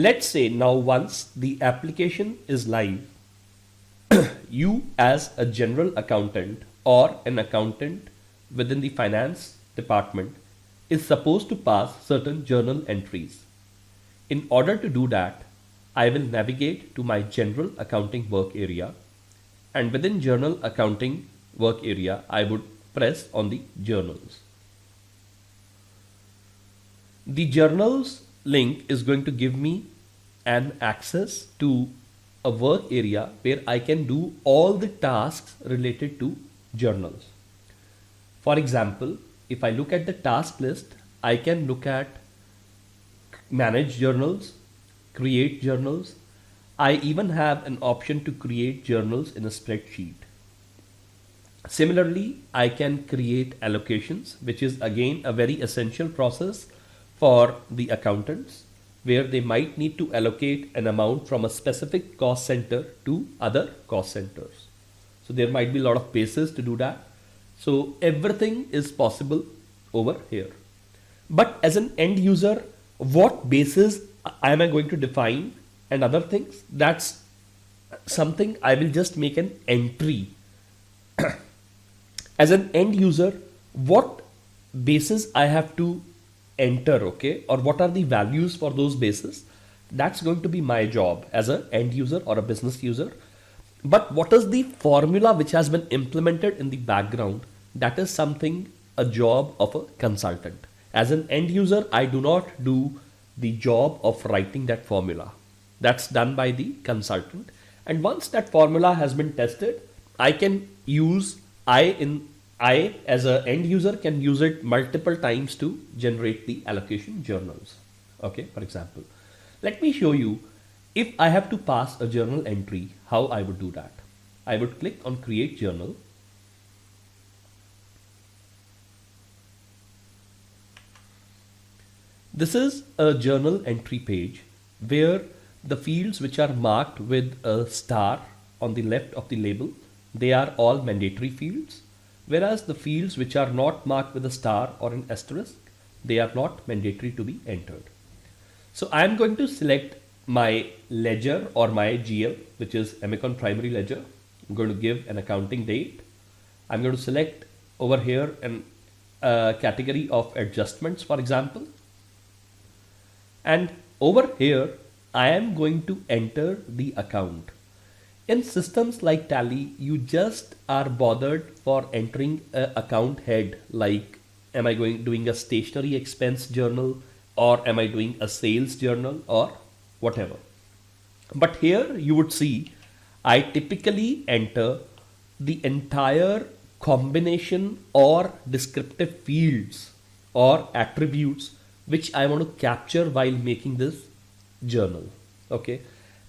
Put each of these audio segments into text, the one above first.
let's say now once the application is live, you as a general accountant or an accountant within the finance department is supposed to pass certain journal entries. In order to do that, I will navigate to my general accounting work area, and within journal accounting work area, I would press on the journals. The journals link is going to give me an access to a work area where I can do all the tasks related to journals. For example, if I look at the task list, I can look at manage journals, create journals. I even have an option to create journals in a spreadsheet. Similarly, I can create allocations, which is again a very essential process for the accountants, where they might need to allocate an amount from a specific cost center to other cost centers. So there might be a lot of bases to do that. So everything is possible over here. But as an end user, what basis am I going to define and other things? That's something I will just make an entry. As an end user, what basis I have to enter, okay, or what are the values for those bases? That's going to be my job as an end user or a business user. But what is the formula which has been implemented in the background? That is something, a job of a consultant. As an end user, I do not do the job of writing that formula. That's done by the consultant. And once that formula has been tested, I can use I as an end user can use it multiple times to generate the allocation journals. Okay, for example, let me show you if I have to pass a journal entry, how I would do that. I would click on create journal. This is a journal entry page where the fields which are marked with a star on the left of the label, they are all mandatory fields, whereas the fields which are not marked with a star or an asterisk, they are not mandatory to be entered. So I am going to select my ledger or my GL, which is Emicon primary ledger. I'm going to give an accounting date. I'm going to select over here an category of adjustments, for example. And over here, I am going to enter the account. In systems like Tally, you just are bothered for entering an account head, like am I doing a stationery expense journal, or am I doing a sales journal, or whatever. But here you would see I typically enter the entire combination or descriptive fields or attributes which I want to capture while making this journal. Okay.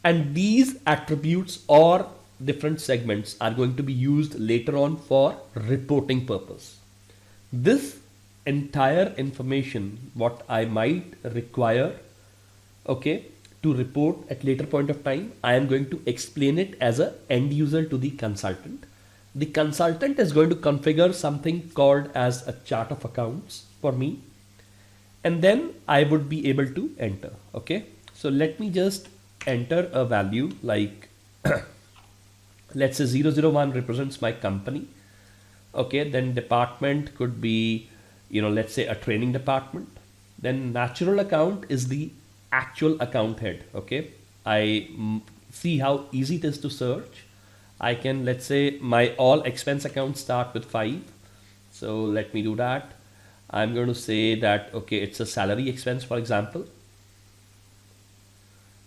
And these attributes or different segments are going to be used later on for reporting purpose. This entire information, what I might require, okay, to report at later point of time, I am going to explain it as an end user to the consultant. The consultant is going to configure something called as a chart of accounts for me, and then I would be able to enter. Okay, so let me just enter a value like let's say 001 represents my company. Okay, then department could be, let's say a training department. Then natural account is the actual account head. Okay, I see how easy it is to search. I can, let's say my all expense accounts start with 5. So let me do that. I'm going to say that, okay, it's a salary expense, for example.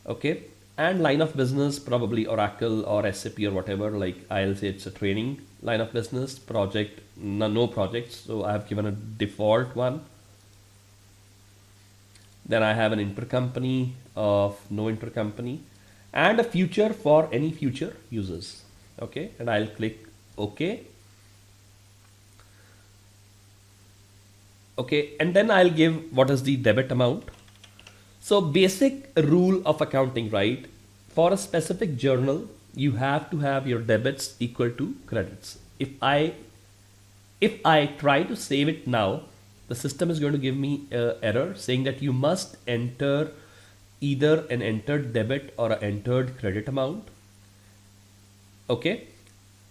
Okay, and line of business, probably Oracle or SAP or whatever, like I'll say it's a training line of business. Project, no projects, so I have given a default one. Then I have an intercompany of no intercompany and a future for any future users. Okay, and I'll click OK. Okay, and then I'll give what is the debit amount. So basic rule of accounting, right? For a specific journal, you have to have your debits equal to credits. If I try to save it now, the system is going to give me an error saying that you must enter either an entered debit or an entered credit amount. Okay,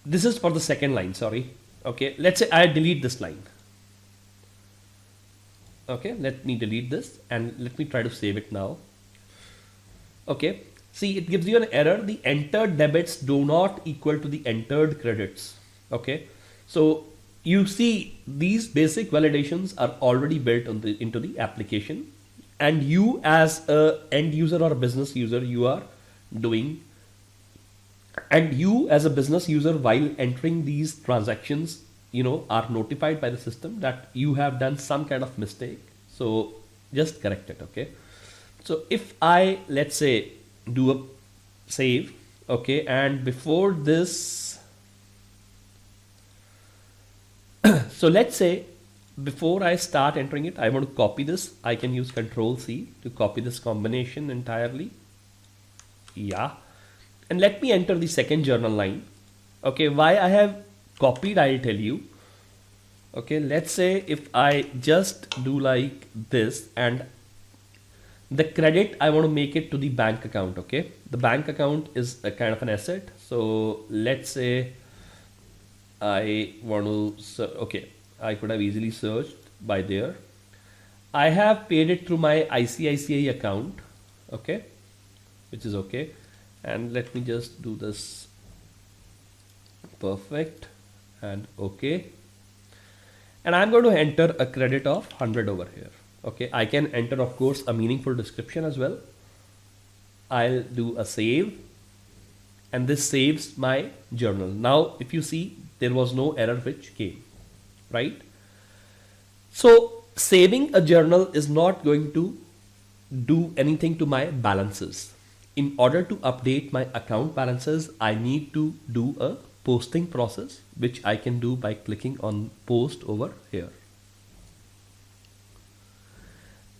this is for the second line, sorry. Okay, let's say I delete this line. Okay, let me delete this and let me try to save it now. Okay, see, it gives you an error. The entered debits do not equal to the entered credits. Okay, so you see these basic validations are already built on into the application, and you as a end user or a business user, you are doing, and you as a business user while entering these transactions, are notified by the system that you have done some kind of mistake. So just correct it. Okay, so if I, let's say, do a save, okay, and before this, so let's say before I start entering it, I want to copy this. I can use Control C to copy this combination entirely. Yeah, and let me enter the second journal line. Okay, why I have copied, I'll tell you. Okay, let's say if I just do like this, and the credit, I want to make it to the bank account. Okay, the bank account is a kind of an asset. So let's say I want to, okay, I could have easily searched by there. I have paid it through my ICICI account. Okay, which is okay. And let me just do this. Perfect. And okay. And I'm going to enter a credit of 100 over here. Okay, I can enter, of course, a meaningful description as well. I'll do a save, and this saves my journal. Now, if you see, there was no error which came, right? So saving a journal is not going to do anything to my balances. In order to update my account balances, I need to do a posting process, which I can do by clicking on post over here.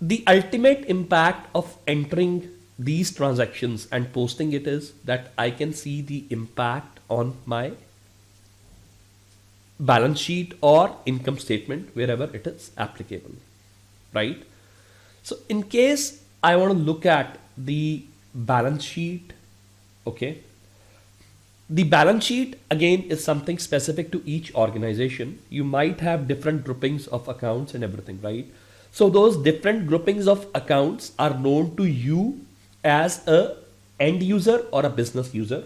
The ultimate impact of entering these transactions and posting it is that I can see the impact on my balance sheet or income statement wherever it is applicable, right? So in case I want to look at the balance sheet, okay, the balance sheet again is something specific to each organization. You might have different groupings of accounts and everything, right? So those different groupings of accounts are known to you as a end user or a business user.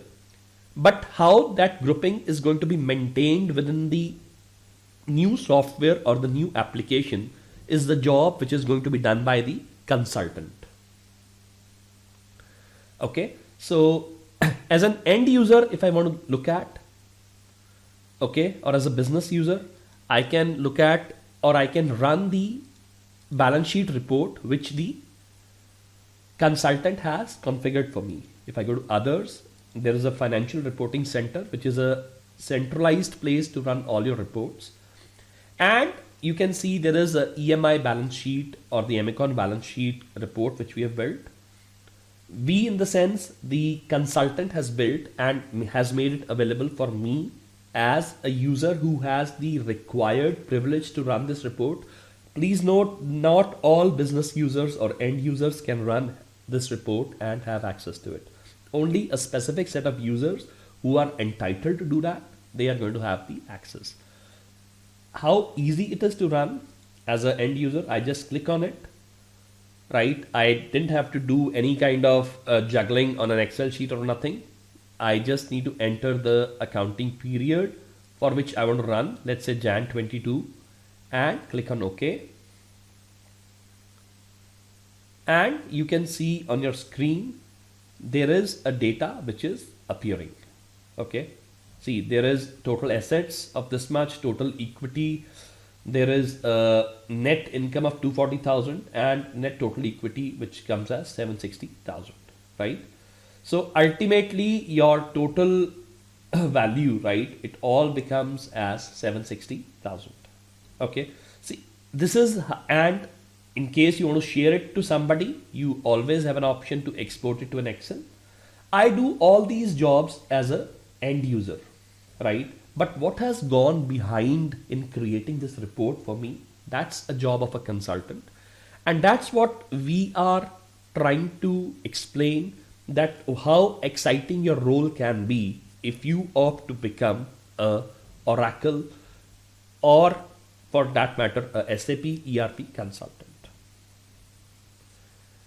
But how that grouping is going to be maintained within the new software or the new application is the job which is going to be done by the consultant. Okay, so as an end user, if I want to look at, okay, or as a business user, I can look at, or I can run the balance sheet report which the consultant has configured for me. If I go to others, there is a financial reporting center, which is a centralized place to run all your reports. And you can see there is a EMI balance sheet or the Emicon balance sheet report which we have built. We, in the sense, the consultant has built and has made it available for me as a user who has the required privilege to run this report. Please note, not all business users or end users can run this report and have access to it. Only a specific set of users who are entitled to do that, they are going to have the access. How easy it is to run as an end user, I just click on it, right? I didn't have to do any kind of juggling on an Excel sheet or nothing. I just need to enter the accounting period for which I want to run, let's say Jan 22, and click on OK. And you can see on your screen, there is a data which is appearing. Okay. See, there is total assets of this much, total equity. There is a net income of 240,000 and net total equity, which comes as 760,000, right? So ultimately your total value, right? It all becomes as 760,000. Okay. See, this is, and in case you want to share it to somebody, you always have an option to export it to an Excel. I do all these jobs as a end user, right? But what has gone behind in creating this report for me, that's a job of a consultant. And that's what we are trying to explain that how exciting your role can be if you opt to become a Oracle, or for that matter a SAP ERP consultant.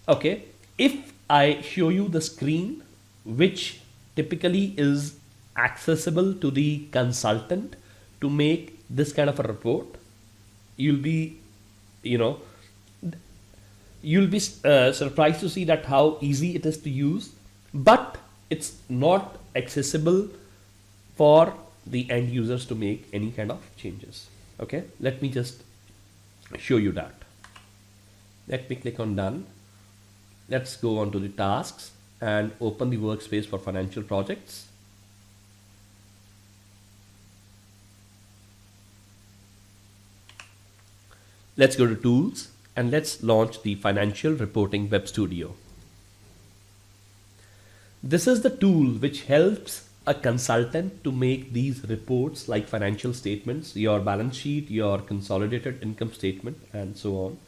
Okay, if I show you the screen which typically is accessible to the consultant to make this kind of a report, you'll be, you know, you'll be surprised to see that how easy it is to use, but it's not accessible for the end users to make any kind of changes. Okay, let me just show you that. Let me click on done. Let's go on to the tasks and open the workspace for financial projects. Let's go to tools and let's launch the financial reporting web studio. This is the tool which helps a consultant to make these reports like financial statements, your balance sheet, your consolidated income statement, and so on.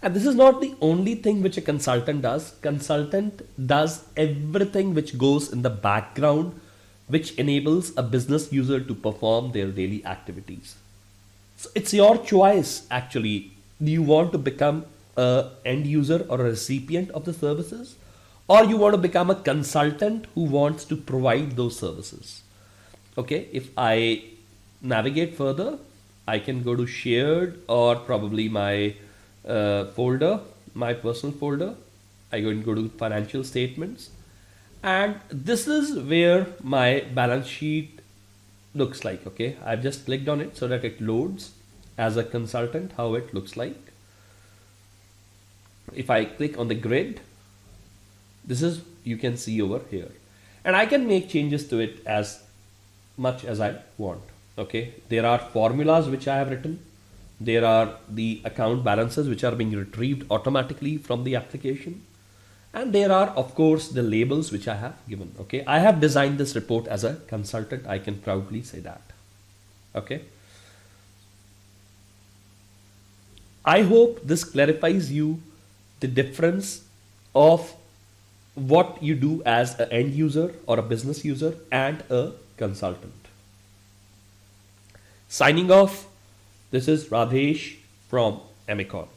And this is not the only thing which a consultant does. Consultant does everything which goes in the background, which enables a business user to perform their daily activities. So it's your choice actually. Do you want to become a end user or a recipient of the services, or you want to become a consultant who wants to provide those services? Okay, if I navigate further, I can go to shared or probably my folder, my personal folder. I go to financial statements, and this is where my balance sheet looks like. Okay, I've just clicked on it so that it loads as a consultant how it looks like. If I click on the grid, this is, you can see over here, and I can make changes to it as much as I want. Okay, there are formulas which I have written. There are the account balances which are being retrieved automatically from the application. And there are, of course, the labels which I have given. Okay, I have designed this report as a consultant. I can proudly say that. Okay. I hope this clarifies you the difference of what you do as an end user or a business user and a consultant. Signing off. This is Radhesh from Emicon.